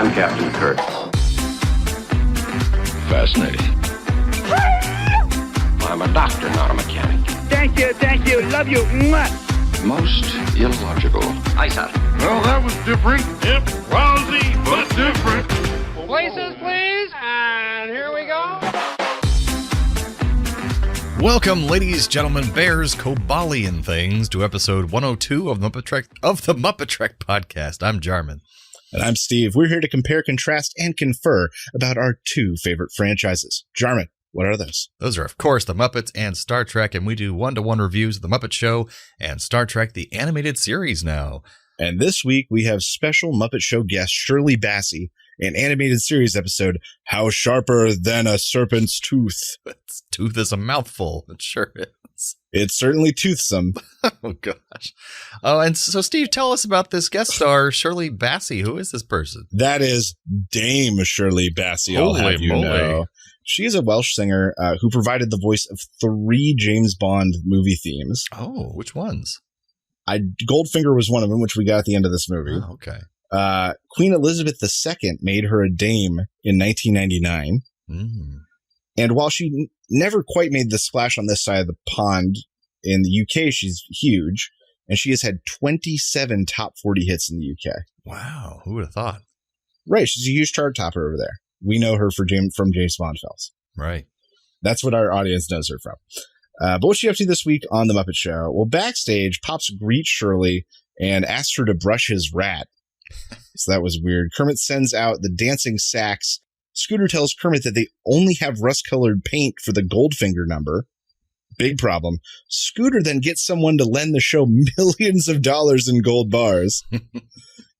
I'm Captain Kirk. Fascinating. I'm a doctor, not a mechanic. Thank you, love you. Mwah. Most illogical. Aye, sir. Well, that was different. Yep, lousy, but different. Places, please, and here we go. Welcome, ladies, gentlemen, bears, Kobali, and things, to episode 102 of the MuppeTrek podcast. I'm Jarman. And I'm Steve. We're here to compare, contrast, and confer about our two favorite franchises. Jarman, what are those? Those are, of course, the Muppets and Star Trek, and we do one-to-one reviews of The Muppet Show and Star Trek, the animated series now. And this week, we have special Muppet Show guest Shirley Bassey, an animated series episode, How Sharper Than a Serpent's Tooth. Its tooth is a mouthful. It sure is. It's certainly toothsome. Oh, gosh. Oh, and so, Steve, tell us about this guest star, Shirley Bassey. Who is this person? That is Dame Shirley Bassey, I'll have you know. She is a Welsh singer who provided the voice of 3 James Bond movie themes. Oh, which ones? Goldfinger was one of them, which we got at the end of this movie. Oh, okay. Queen Elizabeth II made her a dame in 1999. And while she never quite made the splash on this side of the pond, in the UK, she's huge. And she has had 27 top 40 hits in the UK. Wow. Who would have thought? Right. She's a huge chart topper over there. We know her from James Bond films. Right. That's what our audience knows her from. But what's she up to this week on The Muppet Show? Well, backstage, Pops greets Shirley and asks her to brush his rat. So that was weird. Kermit sends out the dancing sacks. Scooter tells Kermit that they only have rust-colored paint for the Goldfinger number. Big problem. Scooter then gets someone to lend the show millions of dollars in gold bars.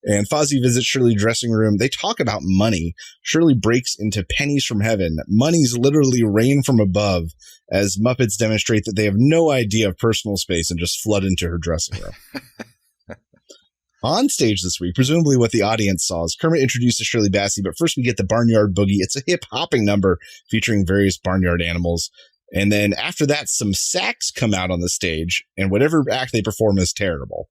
And Fozzie visits Shirley's dressing room. They talk about money. Shirley breaks into pennies from heaven. Monies literally rain from above as Muppets demonstrate that they have no idea of personal space and just flood into her dressing room. On stage this week, presumably what the audience saw, is Kermit introduces Shirley Bassey, but first we get the Barnyard Boogie. It's a hip-hopping number featuring various barnyard animals. And then after that, some sax come out on the stage, and whatever act they perform is terrible.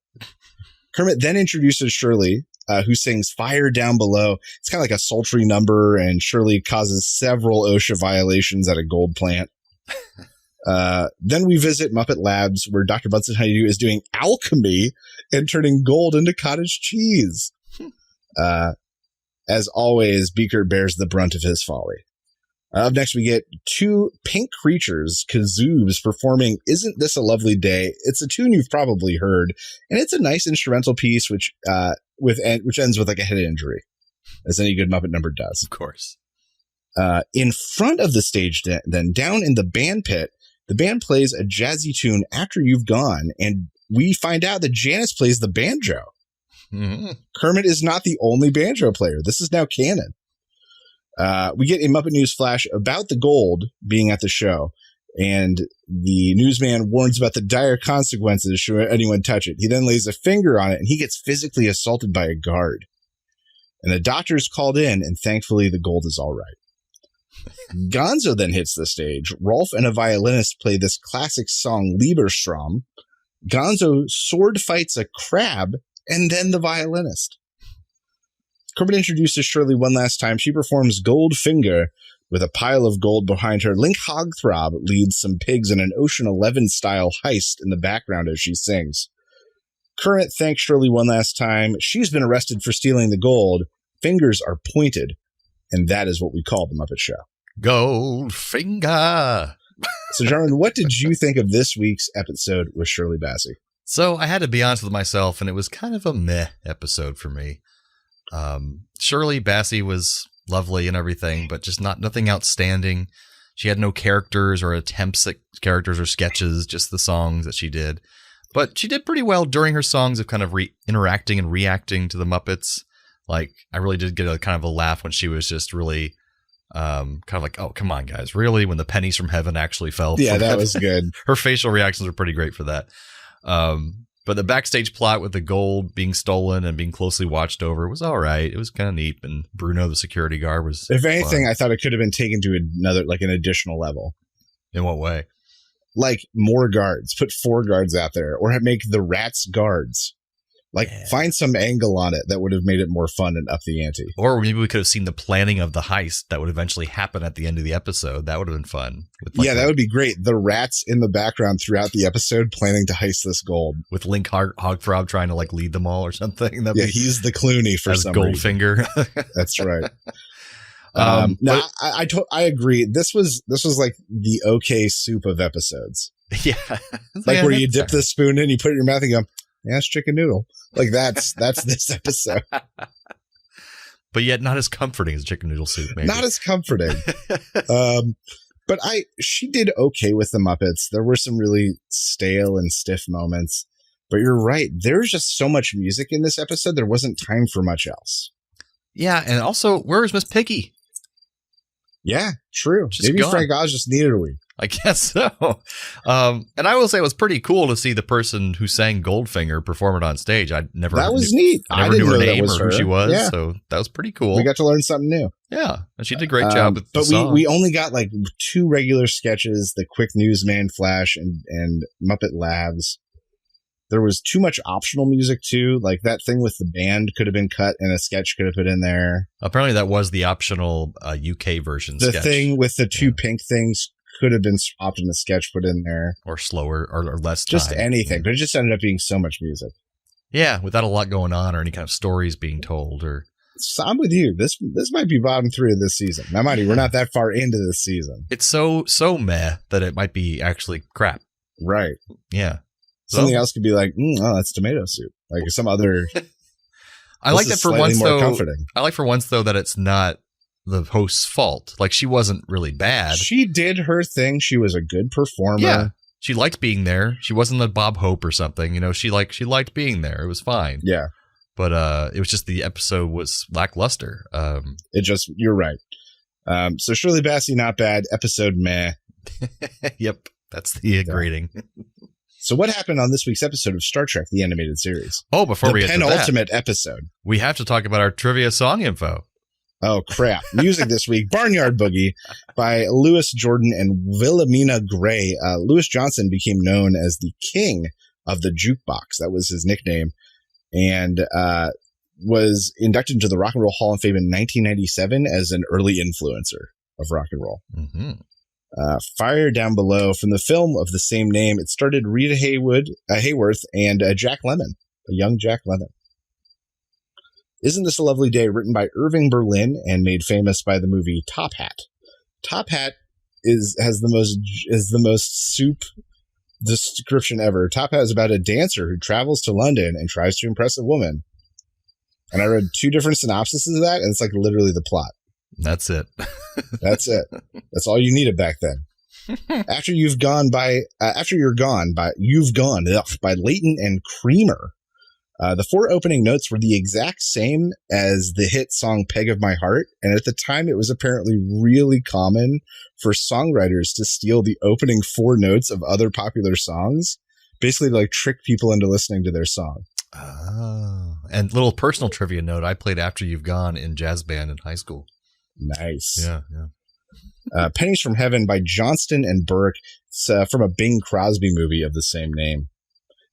Kermit then introduces Shirley, who sings Fire Down Below. It's kind of like a sultry number, and Shirley causes several OSHA violations at a gold plant. Then we visit Muppet Labs, where Dr. Bunsen Honeydew is doing alchemy and turning gold into cottage cheese. As always, Beaker bears the brunt of his folly. Up next, we get 2 pink creatures, kazoos, performing Isn't This a Lovely Day? It's a tune you've probably heard, and it's a nice instrumental piece which ends with like a head injury, as any good Muppet number does. Of course. In front of the stage, then, down in the band pit, the band plays a jazzy tune, After You've Gone, and we find out that Janice plays the banjo. Mm-hmm. Kermit is not the only banjo player. This is now canon. We get a Muppet News flash about the gold being at the show, and the newsman warns about the dire consequences should anyone touch it. He then lays a finger on it, and he gets physically assaulted by a guard. And the doctor is called in, and thankfully the gold is all right. Gonzo then hits the stage. Rolf and a violinist play this classic song, Lieberstrom. Gonzo sword fights a crab, and then the violinist. Kermit introduces Shirley one last time. She performs Goldfinger with a pile of gold behind her. Link Hogthrob leads some pigs in an Ocean 11-style heist in the background as she sings. Kermit thanks Shirley one last time. She's been arrested for stealing the gold. Fingers are pointed, and that is what we call the Muppet Show. Goldfinger. So, Jarman, what did you think of this week's episode with Shirley Bassey? So I had to be honest with myself, and it was kind of a meh episode for me. Shirley Bassey was lovely and everything, but just nothing outstanding. She had no characters or attempts at characters or sketches, just the songs that she did. But she did pretty well during her songs of kind of interacting and reacting to the Muppets. Like, I really did get a kind of a laugh when she was just really kind of like, oh, come on, guys, really? When the pennies from heaven actually fell. Yeah, that was good. Her facial reactions were pretty great for that. But the backstage plot with the gold being stolen and being closely watched over was all right. It was kind of neat. And Bruno, the security guard, was If anything, fun. I thought it could have been taken to another, like an additional level. In what way? Like more guards. Put 4 guards out there. Or make the rats guards. Like, find some angle on it that would have made it more fun and up the ante. Or maybe we could have seen the planning of the heist that would eventually happen at the end of the episode. That would have been fun. That would be great. The rats in the background throughout the episode planning to heist this gold. With Link Hogthrob trying to like lead them all or something. He's the Clooney for some Goldfinger. reason. That's right. I agree. This was like the okay soup of episodes. Yeah. Like where you dip the spoon in, you put it in your mouth and you go, yeah, it's chicken noodle. Like that's this episode. But yet not as comforting as chicken noodle soup, maybe. Not as comforting. But she did okay with the Muppets. There were some really stale and stiff moments. But you're right. There's just so much music in this episode. There wasn't time for much else. Yeah, and also, where's Miss Piggy? Yeah, true. Maybe gone. Frank Oz just needed a week. I guess so. And I will say it was pretty cool to see the person who sang Goldfinger perform it on stage. That was neat. I never knew her name or who she was, so that was pretty cool. We got to learn something new. Yeah, and she did a great job with the but song. we only got like 2 regular sketches, the Quick Newsman Flash and Muppet Labs. There was too much optional music too. Like that thing with the band could have been cut and a sketch could have put in there. Apparently that was the optional UK version The sketch. thing with the 2 pink things could have been swapped and the sketch put in there. Or slower or less Just time. anything. But it just ended up being so much music. Yeah, without a lot going on or any kind of stories being told. So I'm with you. This might be bottom 3 of this season. Now, mind you, we're not that far into this season. It's so meh that it might be actually crap. Right. Yeah. Something else could be like, that's tomato soup. Like some other. I like that for once, though. Comforting. I like for once, though, that it's not the host's fault. Like she wasn't really bad. She did her thing. She was a good performer. Yeah. She liked being there. She wasn't a Bob Hope or something. You know, she liked being there. It was fine. Yeah. But it was just the episode was lackluster. You're right. So Shirley Bassey, not bad. Episode meh. Yep. That's the grading. So what happened on this week's episode of Star Trek, the animated series? Oh, before we get to that, penultimate episode. We have to talk about our trivia song info. Oh, crap. Music this week, Barnyard Boogie by Louis Jordan and Wilhelmina Gray. Louis Johnson became known as the king of the jukebox. That was his nickname. And was inducted into the Rock and Roll Hall of Fame in 1997 as an early influencer of rock and roll. Mm-hmm. Fire Down Below from the film of the same name. It starred Rita Hayworth and Jack Lemmon, a young Jack Lemmon. Isn't This a Lovely Day? Written by Irving Berlin and made famous by the movie Top Hat. Top Hat is the most soup description ever. Top Hat is about a dancer who travels to London and tries to impress a woman. And I read 2 different synopses of that, and it's like literally the plot. That's it. That's it. That's all you needed back then. After You're Gone by Leighton and Creamer. The 4 opening notes were the exact same as the hit song Peg of My Heart. And at the time, it was apparently really common for songwriters to steal the opening 4 notes of other popular songs, basically to like trick people into listening to their song. Oh. And little personal trivia note, I played After You've Gone in jazz band in high school. Nice. Yeah. Pennies from Heaven by Johnston and Burke. It's from a Bing Crosby movie of the same name.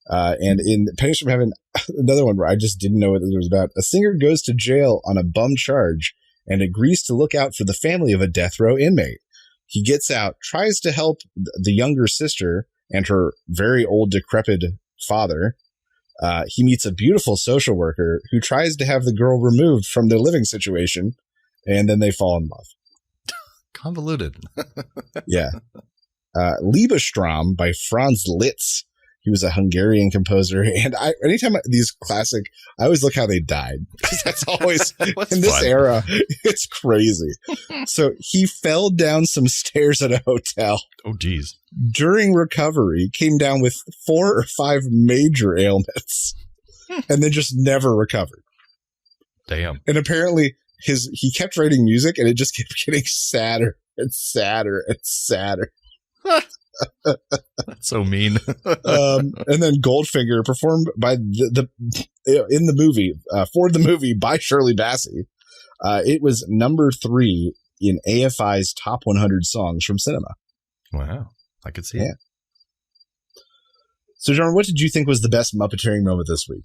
And in Pennies from Heaven, another one where I just didn't know what it was about. A singer goes to jail on a bum charge and agrees to look out for the family of a death row inmate. He gets out, tries to help the younger sister and her very old, decrepit father. He meets a beautiful social worker who tries to have the girl removed from their living situation, and then they fall in love. Convoluted. Yeah. Liebestrom by Franz Liszt. He was a Hungarian composer, and anytime these classic, I always look how they died, because that's always in this era. It's crazy. So he fell down some stairs at a hotel. Oh, geez. During recovery, came down with 4 or 5 major ailments, and then just never recovered. Damn. And apparently, he kept writing music, and it just kept getting sadder and sadder and sadder. That's so mean. And then Goldfinger, performed by in the movie for the movie by Shirley Bassey. It was number 3 in AFI's top 100 songs from cinema. Wow, I could see it. So, John, what did you think was the best Muppeteering moment this week?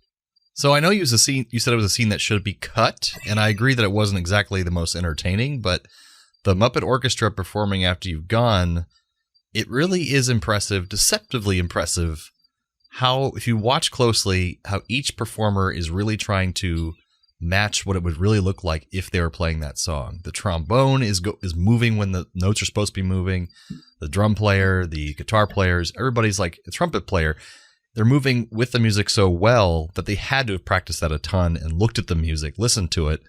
So I know you said it was a scene that should be cut, and I agree that it wasn't exactly the most entertaining, but the Muppet Orchestra performing After You've Gone, it really is impressive, deceptively impressive, how, if you watch closely, how each performer is really trying to match what it would really look like if they were playing that song. The trombone is moving when the notes are supposed to be moving. The drum player, the guitar players, everybody's like a trumpet player. They're moving with the music so well that they had to have practiced that a ton and looked at the music, listened to it.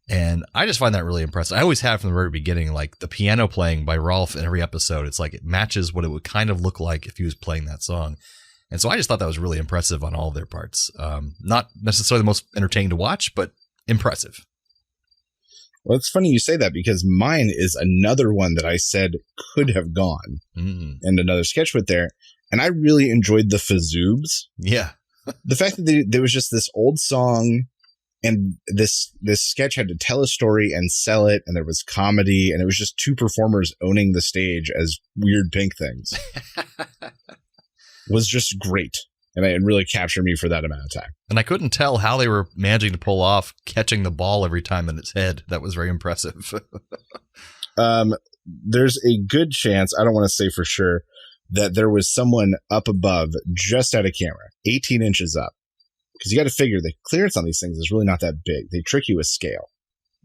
And I just find that really impressive. I always have from the very beginning, like the piano playing by Rolf in every episode. It's like it matches what it would kind of look like if he was playing that song. And so I just thought that was really impressive on all of their parts. Not necessarily the most entertaining to watch, but impressive. Well, it's funny you say that because mine is another one that I said could have gone and another sketch with there. And I really enjoyed the Fazoobs. Yeah. The fact that there was just this old song and this sketch had to tell a story and sell it. And there was comedy and it was just two performers owning the stage as weird pink things was just great. And it really captured me for that amount of time. And I couldn't tell how they were managing to pull off catching the ball every time in its head. That was very impressive. There's a good chance, I don't want to say for sure, that there was someone up above just out of camera, 18 inches up. Because you got to figure the clearance on these things is really not that big. They trick you with scale.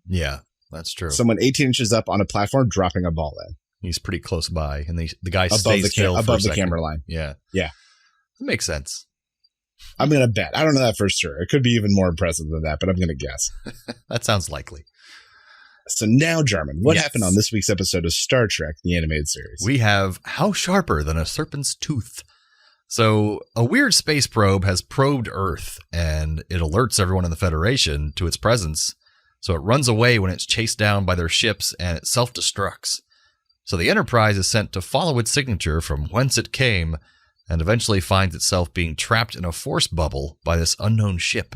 Yeah, that's true. Someone 18 inches up on a platform dropping a ball in. He's pretty close by. And the guy above stays still above for the camera line. Yeah. Yeah. That makes sense. I'm going to bet. I don't know that for sure. It could be even more impressive than that, but I'm going to guess. That sounds likely. So now, Jarman, what Yes. happened on this week's episode of Star Trek, the animated series? We have How Sharper Than a Serpent's Tooth. So a weird space probe has probed Earth, and it alerts everyone in the Federation to its presence. So it runs away when it's chased down by their ships, and it self-destructs. So the Enterprise is sent to follow its signature from whence it came, and eventually finds itself being trapped in a force bubble by this unknown ship.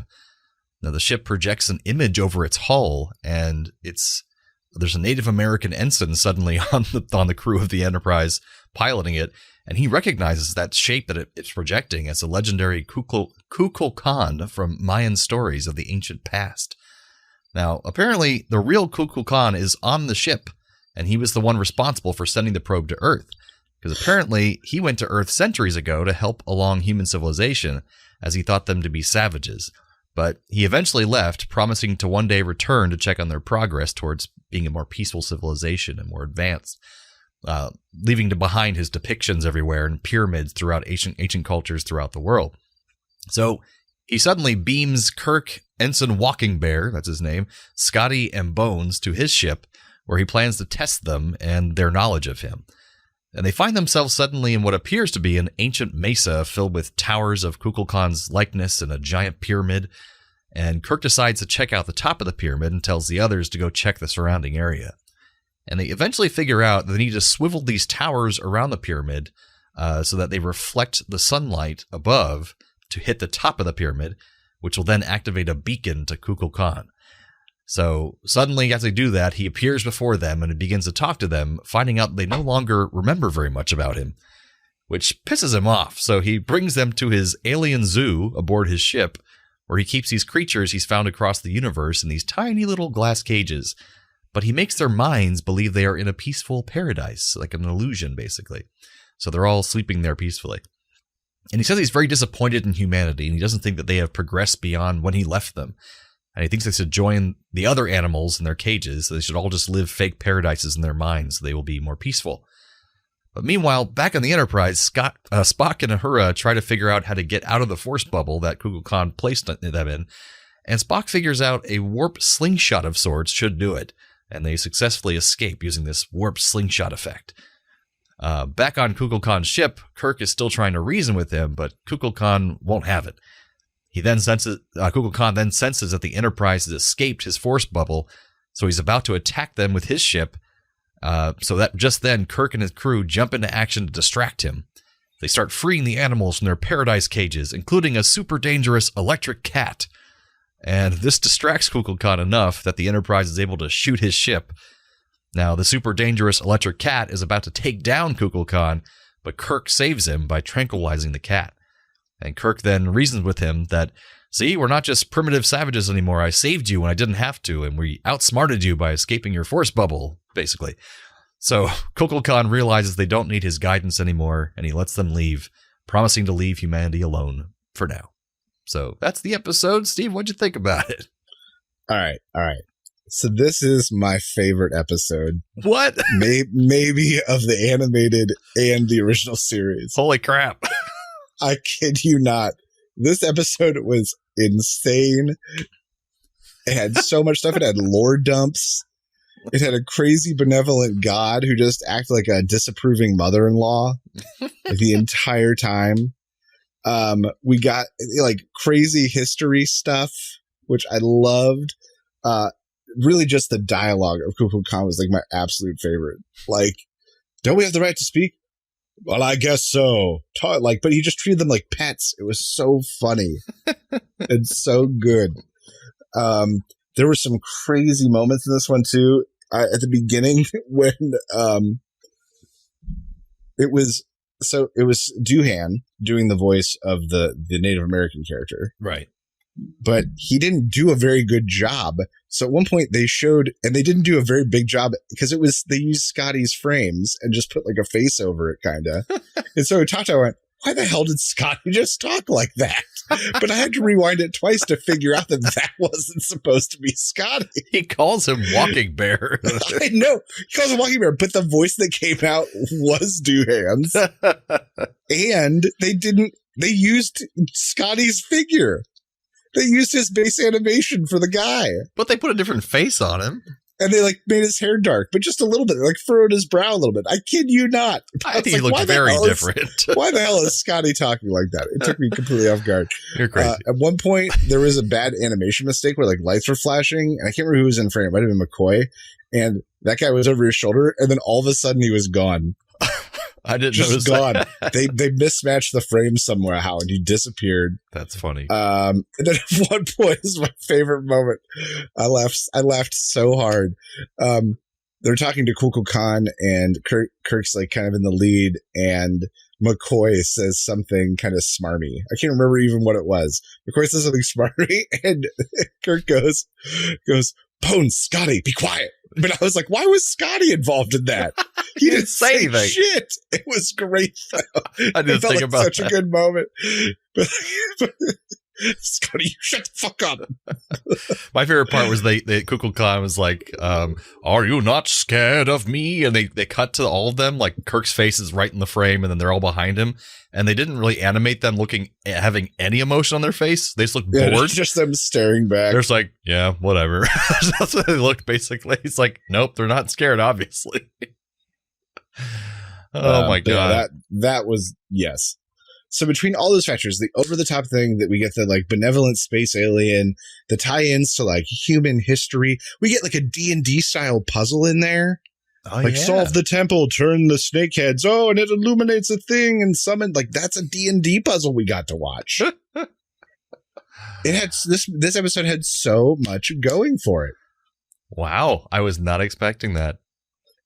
Now, the ship projects an image over its hull, and there's a Native American ensign suddenly on the crew of the Enterprise piloting it, and he recognizes that shape that it's projecting as a legendary Kukulkan from Mayan stories of the ancient past. Now, apparently, the real Kukulkan is on the ship, and he was the one responsible for sending the probe to Earth, because apparently he went to Earth centuries ago to help along human civilization, as he thought them to be savages. But he eventually left, promising to one day return to check on their progress towards being a more peaceful civilization and more advanced, leaving behind his depictions everywhere and pyramids throughout ancient cultures throughout the world. So he suddenly beams Kirk, Ensign Walking Bear, that's his name, Scotty, and Bones to his ship, where he plans to test them and their knowledge of him. And they find themselves suddenly in what appears to be an ancient mesa filled with towers of Kukulkan's likeness and a giant pyramid. And Kirk decides to check out the top of the pyramid and tells the others to go check the surrounding area. And they eventually figure out that they need to swivel these towers around the pyramid so that they reflect the sunlight above to hit the top of the pyramid, which will then activate a beacon to Kukulkan. So suddenly, as they do that, he appears before them and begins to talk to them, finding out they no longer remember very much about him, which pisses him off. So he brings them to his alien zoo aboard his ship, where he keeps these creatures he's found across the universe in these tiny little glass cages. But he makes their minds believe they are in a peaceful paradise, like an illusion, basically. So they're all sleeping there peacefully. And he says he's very disappointed in humanity, and he doesn't think that they have progressed beyond when he left them. And he thinks they should join the other animals in their cages. So they should all just live fake paradises in their minds. So they will be more peaceful. But meanwhile, back on the Enterprise, Spock and Uhura try to figure out how to get out of the force bubble that Kukulkan placed them in. And Spock figures out a warp slingshot of sorts should do it. And they successfully escape using this warp slingshot effect. Back on Kukulkan's ship, Kirk is still trying to reason with him, but Kukulkan won't have it. Kukulkan then senses that the Enterprise has escaped his force bubble, so he's about to attack them with his ship. So that just then, Kirk and his crew jump into action to distract him. They start freeing the animals from their paradise cages, including a super dangerous electric cat. And this distracts Kukulkan enough that the Enterprise is able to shoot his ship. Now, the super dangerous electric cat is about to take down Kukulkan, but Kirk saves him by tranquilizing the cat. And Kirk then reasons with him that, see, we're not just primitive savages anymore. I saved you when I didn't have to, and we outsmarted you by escaping your force bubble, basically. So Kukulkan realizes they don't need his guidance anymore, and he lets them leave, promising to leave humanity alone for now. So that's the episode. Steve, what'd you think about it? All right. So this is my favorite episode. What? Maybe of the animated and the original series. Holy crap. I kid you not. This episode was insane. It had so much stuff. It had lore dumps. It had a crazy benevolent god who just acted like a disapproving mother-in-law the entire time. We got like crazy history stuff, which I loved. Really just the dialogue of Kukulkan was like my absolute favorite. Like, don't we have the right to speak? Well, I guess so. But he just treated them like pets. It was so funny and so good. There were some crazy moments in this one too. At the beginning when it was Doohan doing the voice of the Native American character. Right. But he didn't do a very good job. So at one point they showed, and they didn't do a very big job because they used Scotty's frames and just put like a face over it, kind of. And so Tata went, why the hell did Scotty just talk like that? But I had to rewind it twice to figure out that wasn't supposed to be Scotty. He calls him Walking Bear. I know. He calls him Walking Bear, but the voice that came out was Doohan's. And they used Scotty's figure. They used his base animation for the guy. But they put a different face on him. And they like made his hair dark, but just a little bit. They like furrowed his brow a little bit. I kid you not. I think he looked very different. Why the hell is Scotty talking like that? It took me completely off guard. You're crazy. At one point, there was a bad animation mistake where like lights were flashing, and I can't remember who was in frame. It might have been McCoy. And that guy was over his shoulder, and then all of a sudden he was gone. I didn't just notice gone. They mismatched the frame somehow, and he disappeared. That's funny. And then at one point, this is my favorite moment. I laughed so hard. They're talking to Kukulkan, and Kirk's like kind of in the lead, and McCoy says something kind of smarmy. I can't remember even what it was. McCoy says something smarmy, and Kirk goes, Bones, Scotty, be quiet. But I was like, why was Scotty involved in that? He didn't say anything. Shit. It was great, though. I didn't think about such that. a good moment. But Scotty, you shut the fuck up. My favorite part was the Kukulkan was like, are you not scared of me? And they cut to all of them, like Kirk's face is right in the frame, and then they're all behind him. And they didn't really animate them having any emotion on their face. They just looked bored. Just them staring back. They're just like, yeah, whatever. That's what they looked basically. He's like, nope, they're not scared, obviously. Oh my God. That was, yes. So between all those factors, the over-the-top thing that we get, the like benevolent space alien, the tie-ins to like human history, we get like a D&D style puzzle in there. Oh, like solve the temple, turn the snakeheads. Oh, and it illuminates a thing and summon. Like that's a D&D puzzle we got to watch. It had this episode had so much going for it. Wow, I was not expecting that.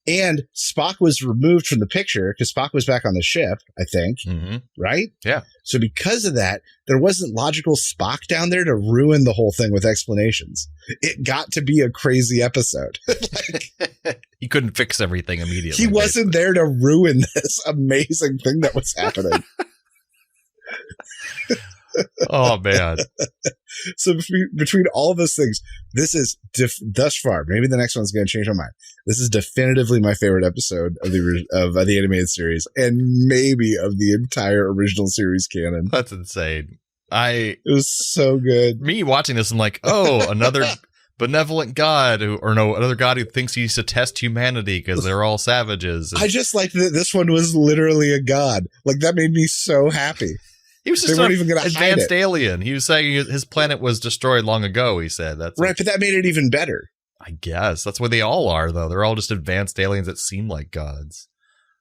And Spock was removed from the picture because Spock was back on the ship, I think. Mm-hmm. Right? Yeah. So because of that, there wasn't logical Spock down there to ruin the whole thing with explanations. It got to be a crazy episode. He couldn't fix everything immediately. He wasn't there to ruin this amazing thing that was happening. Oh, man. So between all of those things, this is thus far, maybe the next one's going to change my mind. This is definitively my favorite episode of the animated series, and maybe of the entire original series canon. That's insane. It was so good. Me watching this, I'm like, oh, another benevolent god another god who thinks he needs to test humanity because they're all savages. I just like that this one was literally a god. Like that made me so happy. He was just they weren't even going to hide advanced it. alien. He was saying his planet was destroyed long ago, he said. That's right, but that made it even better. I guess. That's what they all are, though. They're all just advanced aliens that seem like gods.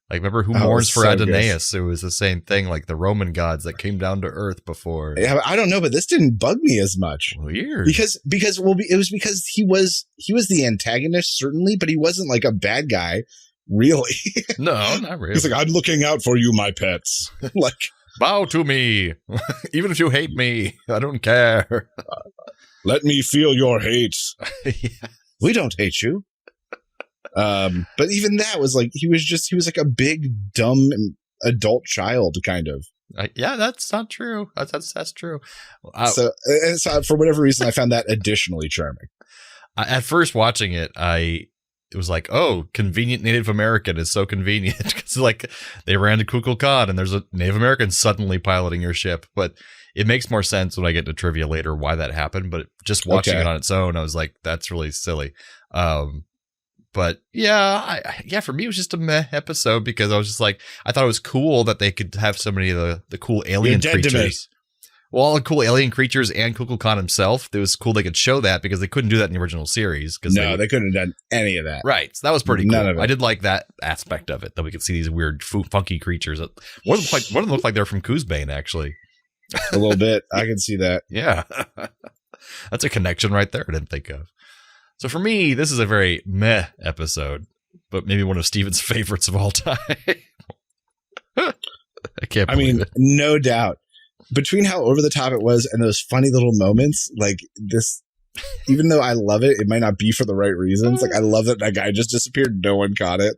Like, remember Who Mourns for Adonais? It was the same thing, like the Roman gods that came down to Earth before. Yeah, I don't know, but this didn't bug me as much. Weird. Because it was because he was the antagonist, certainly, but he wasn't like a bad guy, really. No, not really. He's like, I'm looking out for you, my pets. Like, Bow to me. Even if you hate me, I don't care. Let me feel your hate. Yeah. We don't hate you. But even that was like, he was like a big, dumb adult child, kind of. Yeah, that's not true. That's true. So for whatever reason, I found that additionally charming. At first watching it, it was like, oh, convenient Native American is so convenient. Because like they ran to Kukulkan and there's a Native American suddenly piloting your ship. But it makes more sense when I get to trivia later why that happened. But just watching it on its own, I was like, that's really silly. But yeah, for me, it was just a meh episode because I was just like, I thought it was cool that they could have so many of the cool alien creatures. Well, all the cool alien creatures and Kukulkan himself. It was cool they could show that because they couldn't do that in the original series. No, they couldn't have done any of that. Right. So that was pretty cool. None of it. I did like that aspect of it, that we could see these weird, funky creatures. One of them looked like they're from Kuzbane, actually. A little bit. I can see that. Yeah. That's a connection right there I didn't think of. So for me, this is a very meh episode, but maybe one of Steven's favorites of all time. I can't believe it. No doubt. Between how over the top it was and those funny little moments, like this, even though I love it, it might not be for the right reasons. Like I love that guy just disappeared. No one caught it.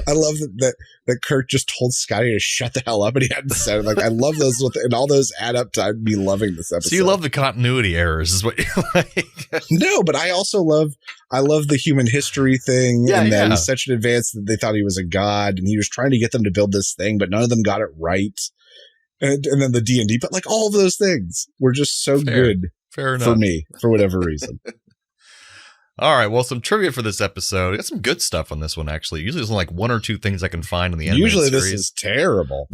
I love that Kirk just told Scotty to shut the hell up and he hadn't said it. Like I love those, and all those add up to me loving this episode. So you love the continuity errors is what you like. No, but I also love the human history thing and that he's such an advance that they thought he was a god and he was trying to get them to build this thing, but none of them got it right. And then the D&D, but like all of those things were just so good Fair enough. for me, for whatever reason. All right, well, some trivia for this episode. I got some good stuff on this one, actually. Usually there's like one or two things I can find in the animated Usually series. this is terrible.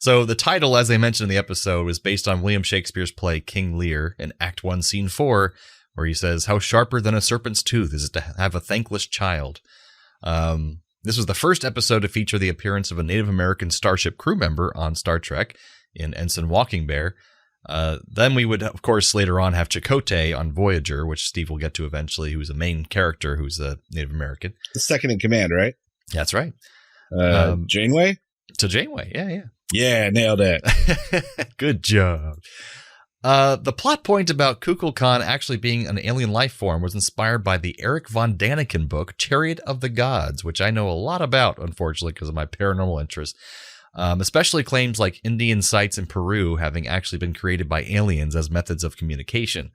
So the title, as I mentioned in the episode, was based on William Shakespeare's play King Lear in Act 1, Scene 4, where he says, "How sharper than a serpent's tooth is it to have a thankless child?" This was the first episode to feature the appearance of a Native American starship crew member on Star Trek in Ensign Walking Bear. Then we would, of course, later on have Chakotay on Voyager, which Steve will get to eventually, who's a main character who's a Native American. The second in command, right? That's right. Janeway? To Janeway, yeah. Yeah, nailed it. Good job. The plot point about Kukulkan actually being an alien life form was inspired by the Eric von Daniken book, Chariot of the Gods, which I know a lot about, unfortunately, because of my paranormal interest. Especially claims like Indian sites in Peru having actually been created by aliens as methods of communication.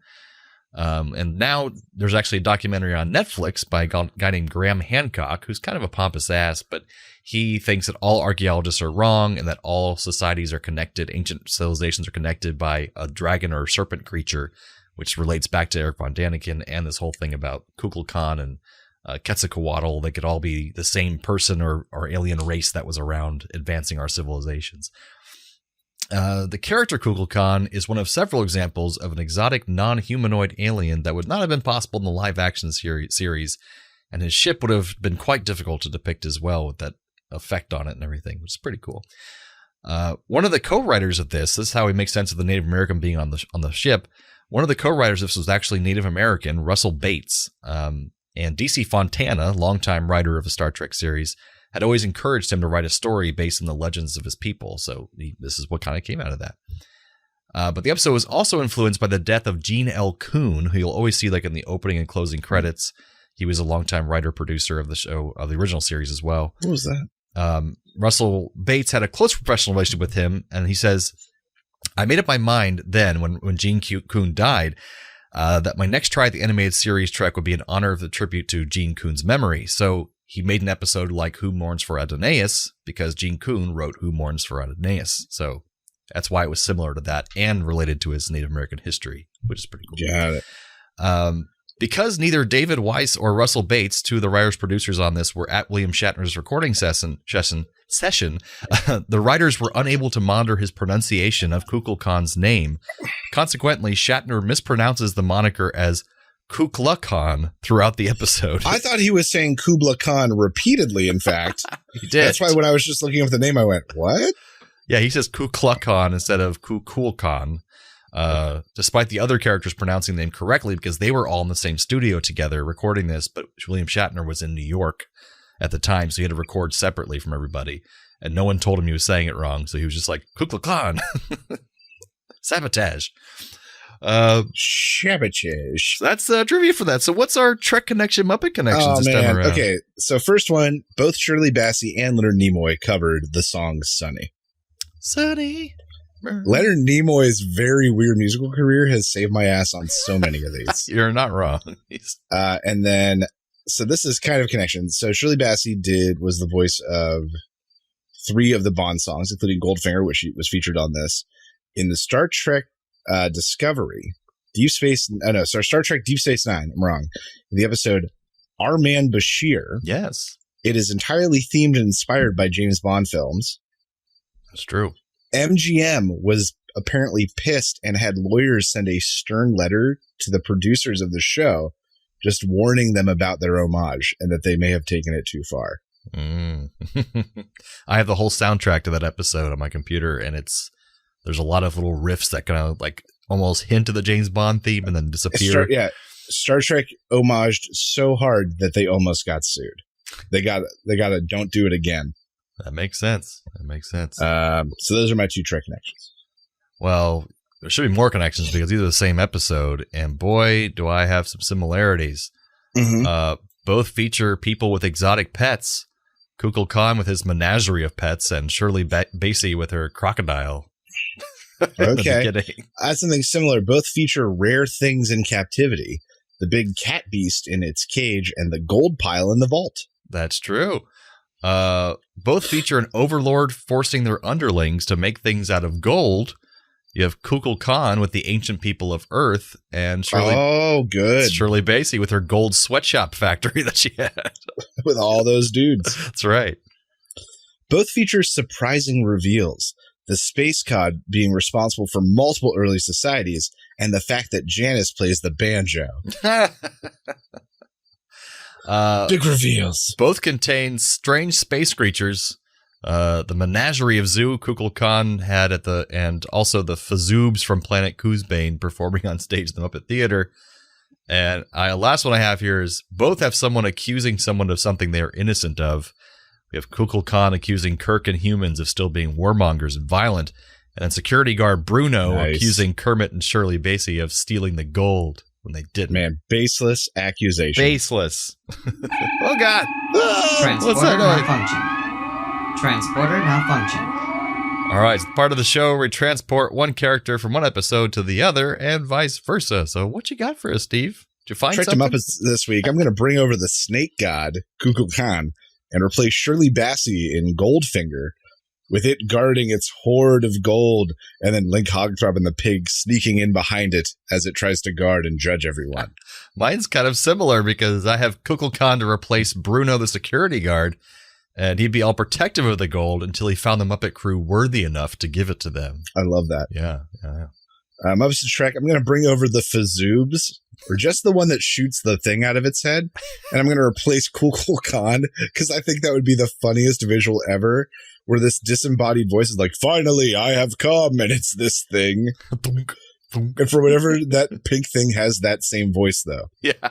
And now there's actually a documentary on Netflix by a guy named Graham Hancock, who's kind of a pompous ass, but he thinks that all archaeologists are wrong and that all societies are connected, ancient civilizations are connected by a dragon or serpent creature, which relates back to Eric von Daniken and this whole thing about Kukulkan and Quetzalcoatl. They could all be the same person or alien race that was around advancing our civilizations. The character Kukulkan is one of several examples of an exotic non-humanoid alien that would not have been possible in the live-action series, and his ship would have been quite difficult to depict as well with that effect on it and everything, which is pretty cool. One of the co-writers of this is how we make sense of the Native American being on the ship. One of the co-writers of this was actually Native American, Russell Bates, and D.C. Fontana, longtime writer of the Star Trek series, had always encouraged him to write a story based on the legends of his people. So this is what kind of came out of that. But the episode was also influenced by the death of Gene L. Kuhn, who you'll always see like in the opening and closing credits. He was a longtime writer, producer of the show, of the original series as well. What was that? Russell Bates had a close professional relationship with him, and he says, "I made up my mind then when Gene Kuhn died, that my next try at the animated series Trek would be in honor of the tribute to Gene Kuhn's memory. So he made an episode like Who Mourns for Adonais because Gene Kuhn wrote Who Mourns for Adonais. So that's why it was similar to that and related to his Native American history, which is pretty cool. Got it. Because neither David Weiss or Russell Bates, two of the writers producers on this, were at William Shatner's recording session, the writers were unable to monitor his pronunciation of Kukulkan's name. Consequently, Shatner mispronounces the moniker as Kukulkan throughout the episode. I thought he was saying Kubla Khan repeatedly, in fact. He did. That's why when I was just looking up the name, I went, what? Yeah, he says Kukulkan instead of Kukulkan, despite the other characters pronouncing the name correctly because they were all in the same studio together recording this, but William Shatner was in New York at the time, so he had to record separately from everybody. and no one told him he was saying it wrong. So he was just like, Kukulkan. Sabotage. Sabotage. That's trivia for that. So what's our Trek Connection Muppet Connections this time around? Okay, so first one, both Shirley Bassey and Leonard Nimoy covered the song Sunny. Sunny. Leonard Nimoy's very weird musical career has saved my ass on so many of these. You're not wrong. And then, so this is kind of connection. So Shirley Bassey was the voice of 3 of the Bond songs, including Goldfinger, which was featured on this. In the Star Trek Discovery, Star Trek Deep Space Nine, I'm wrong. In the episode Our Man Bashir. Yes. It is entirely themed and inspired by James Bond films. That's true. MGM was apparently pissed and had lawyers send a stern letter to the producers of the show, just warning them about their homage and that they may have taken it too far. I have the whole soundtrack to that episode on my computer, and there's a lot of little riffs that kind of like almost hint to the James Bond theme and then disappear. Star Trek homaged so hard that they almost got sued. They got a don't do it again. That makes sense. So those are my 2 Trek connections. Well, there should be more connections because these are the same episode, and boy, do I have some similarities. Mm-hmm. Both feature people with exotic pets. Kukulkan with his menagerie of pets, and Shirley Bassey with her crocodile. Okay. That's something similar. Both feature rare things in captivity. The big cat beast in its cage and the gold pile in the vault. That's true. Both feature an overlord forcing their underlings to make things out of gold. You have Kukulkan with the ancient people of Earth, and Shirley Bassey with her gold sweatshop factory that she had. With all those dudes. That's right. Both feature surprising reveals. The space cod being responsible for multiple early societies, and the fact that Janice plays the banjo. Big reveals. Both contain strange space creatures. The menagerie of Zoo Kukulkan had and also the Fazoobs from Planet Kuzbane performing on stage at the Muppet Theater. And last one I have here is both have someone accusing someone of something they are innocent of. We have Kukulkan accusing Kirk and humans of still being warmongers and violent, and then security guard Bruno accusing Kermit and Shirley Bassey of stealing the gold when they didn't. Man, baseless accusation. Baseless. Oh, God. Transporter malfunction. Transporter malfunction. All right, it's part of the show where we transport one character from one episode to the other and vice versa. So what you got for us, Steve? Did you find something? Muppets this week. I'm going to bring over the snake god, Kukulkan, and replace Shirley Bassey in Goldfinger, with it guarding its hoard of gold, and then Link Hogthrob and the pig sneaking in behind it as it tries to guard and judge everyone. Mine's kind of similar because I have Kukulkan to replace Bruno the security guard, and he'd be all protective of the gold until he found the Muppet crew worthy enough to give it to them. I love that. Yeah. MuppeTrek, I'm going to bring over the Fazoobs, or just the one that shoots the thing out of its head, and I'm going to replace Kukulkan, because I think that would be the funniest visual ever, where this disembodied voice is like, finally, I have come, and it's this thing. And for whatever, that pink thing has that same voice, though. Yeah.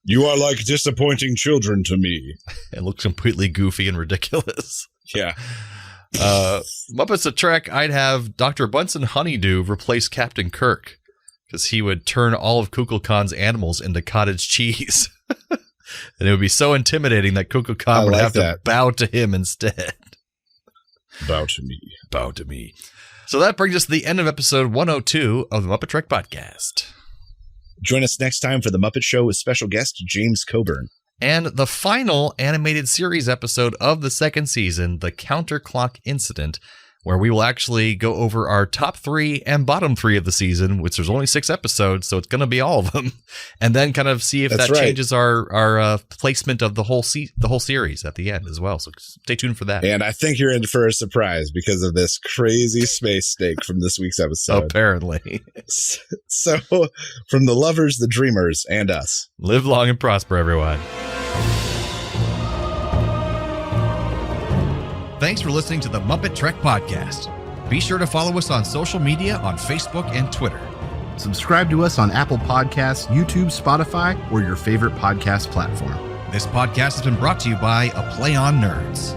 You are like disappointing children to me. It looks completely goofy and ridiculous. Yeah. MuppeTrek, I'd have Dr. Bunsen Honeydew replace Captain Kirk, because he would turn all of Kukulkan's animals into cottage cheese. And it would be so intimidating that Kukulkan would have to bow to him instead. Bow to me. Bow to me. So that brings us to the end of episode 102 of the MuppeTrek podcast. Join us next time for The Muppet Show with special guest James Coburn. And the final animated series episode of the second season, The Counterclock Incident, where we will actually go over our top 3 and bottom 3 of the season, which there's only 6 episodes, so it's going to be all of them, and then kind of see if changes our placement of the whole series at the end as well. So stay tuned for that. And I think you're in for a surprise because of this crazy space snake from this week's episode. Apparently. So, from the lovers, the dreamers, and us. Live long and prosper, everyone. Thanks for listening to the MuppeTrek podcast. Be sure to follow us on social media on Facebook and Twitter. Subscribe to us on Apple Podcasts, YouTube, Spotify, or your favorite podcast platform. This podcast has been brought to you by A Play on Nerds.